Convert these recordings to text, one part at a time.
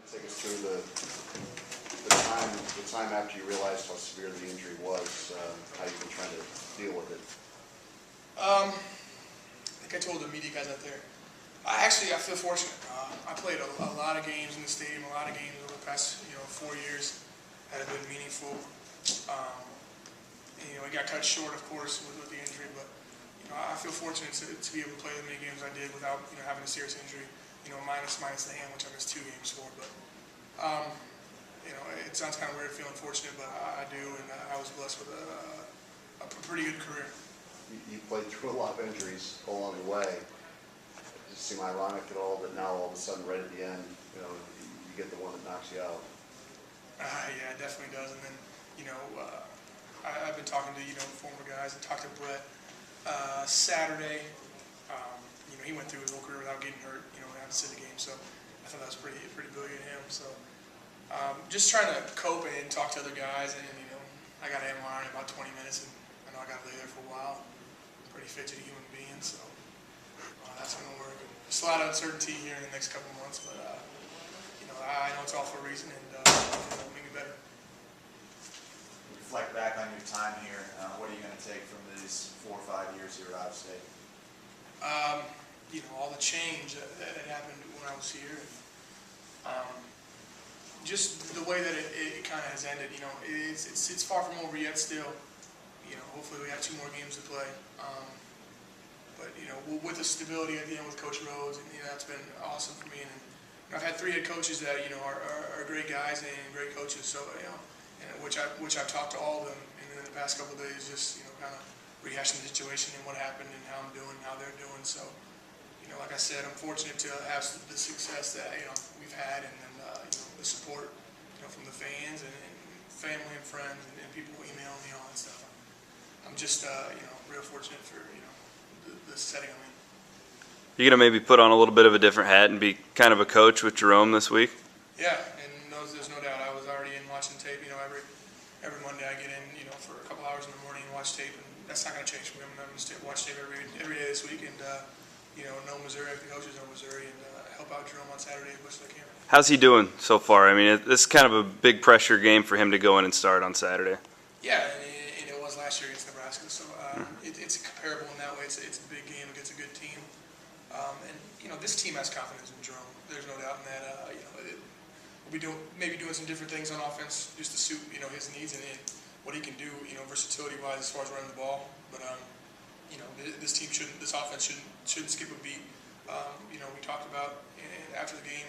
Take us through the time after you realized how severe the injury was, how you've been trying to deal with it. I think I told the media guys out there. I feel fortunate. I played a lot of games in the stadium, a lot of games over the past 4 years that have been meaningful. It got cut short, of course, with the injury, but I feel fortunate to be able to play as many games as I did without having a serious injury. Minus the hand, which I missed 2 games for. But it sounds kind of weird feeling fortunate, but I do, and I was blessed with a pretty good career. You played through a lot of injuries along the way. Does it seem ironic at all that now all of a sudden, right at the end, you get the one that knocks you out? Yeah, it definitely does. And then, I've been talking to former guys. I talked to Brett Saturday. He went through his whole career without getting hurt. Having to sit the game, so I thought that was pretty big of him. So just trying to cope and talk to other guys. And I got an MRI in about 20 minutes, and I know I got to lay there for a while. Pretty fidgety human being, so that's going to work. Just a lot of uncertainty here in the next couple months, but I know it's all for a reason, and it'll make me better. Reflect back on your time here. What are you going to take from these 4 or 5 years here at Iowa State? All the change that happened when I was here. Just the way that it kind of has ended. It's far from over yet still. Hopefully we have 2 more games to play. But with the stability at the end with Coach Rhodes, and that's been awesome for me. And I've had 3 head coaches that are great guys and great coaches. So and which I've talked to all of them in the past couple of days, just kind of rehashing the situation and what happened and how I'm doing, how they're doing. So like I said, I'm fortunate to have the success that we've had, and then the support from the fans and family and friends and people emailing me, all that stuff. I'm just real fortunate for the setting I'm in. You gonna maybe put on a little bit of a different hat and be kind of a coach with Jerome this week? Yeah, and there's no doubt. I was already in watching tape. Every Monday I get in for a couple hours in the morning and watch tape, and that's not going to change for me. I'm going to watch tape every day this week, and know Missouri, the coaches know Missouri, and help out Jerome on Saturday as much as I can. How's he doing so far? I mean, this is kind of a big pressure game for him to go in and start on Saturday. Yeah, and it was last year against Nebraska, so it's comparable in that way. It's a big game against a good team, and this team has confidence in Jerome. There's no doubt in that. We'll be doing some different things on offense just to suit his needs and what he can do versatility wise as far as running the ball. But this offense shouldn't skip a beat. We talked about after the game.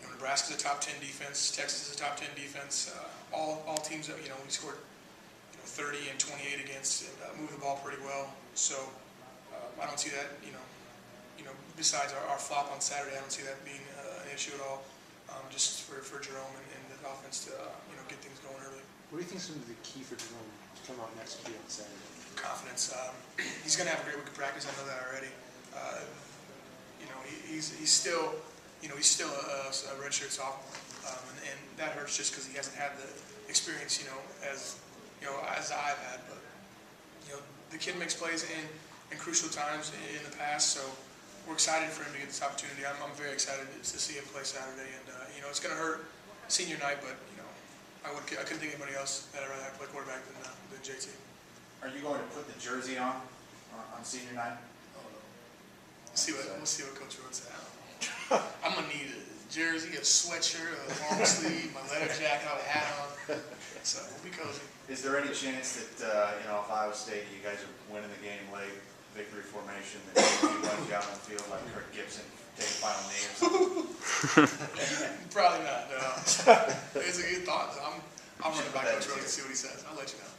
Nebraska's a top 10 defense. Texas is a top 10 defense. All teams that we scored 30 and 28 against and moved the ball pretty well. So I don't see that besides our flop on Saturday, I don't see that being an issue at all. Just for Jerome and the offense to get things going early. What do you think is going to be the key for Jerome to come out and execute on Saturday? Confidence. He's going to have a great week of practice. I know that already. He's still a redshirt sophomore, and that hurts just because he hasn't had the experience as I've had. But the kid makes plays in crucial times in the past, so we're excited for him to get this opportunity. I'm very excited to see him play Saturday, and it's going to hurt senior night, but I couldn't think of anybody else that I'd rather have play quarterback than JT. Are you going to put the jersey on senior night? We'll see what Coach Rhodes says. I'm gonna need a jersey, a sweatshirt, a long sleeve, my leather jacket, I'll have a hat on. So we'll be cozy. Is there any chance that if Iowa State, you guys are winning the game late, victory formation, that you runs you out on the field like Kirk Gibson, take a final knee or something? Probably not. No. It's a good thought. I'm running back Coach Rhodes to see what he says. I'll let you know.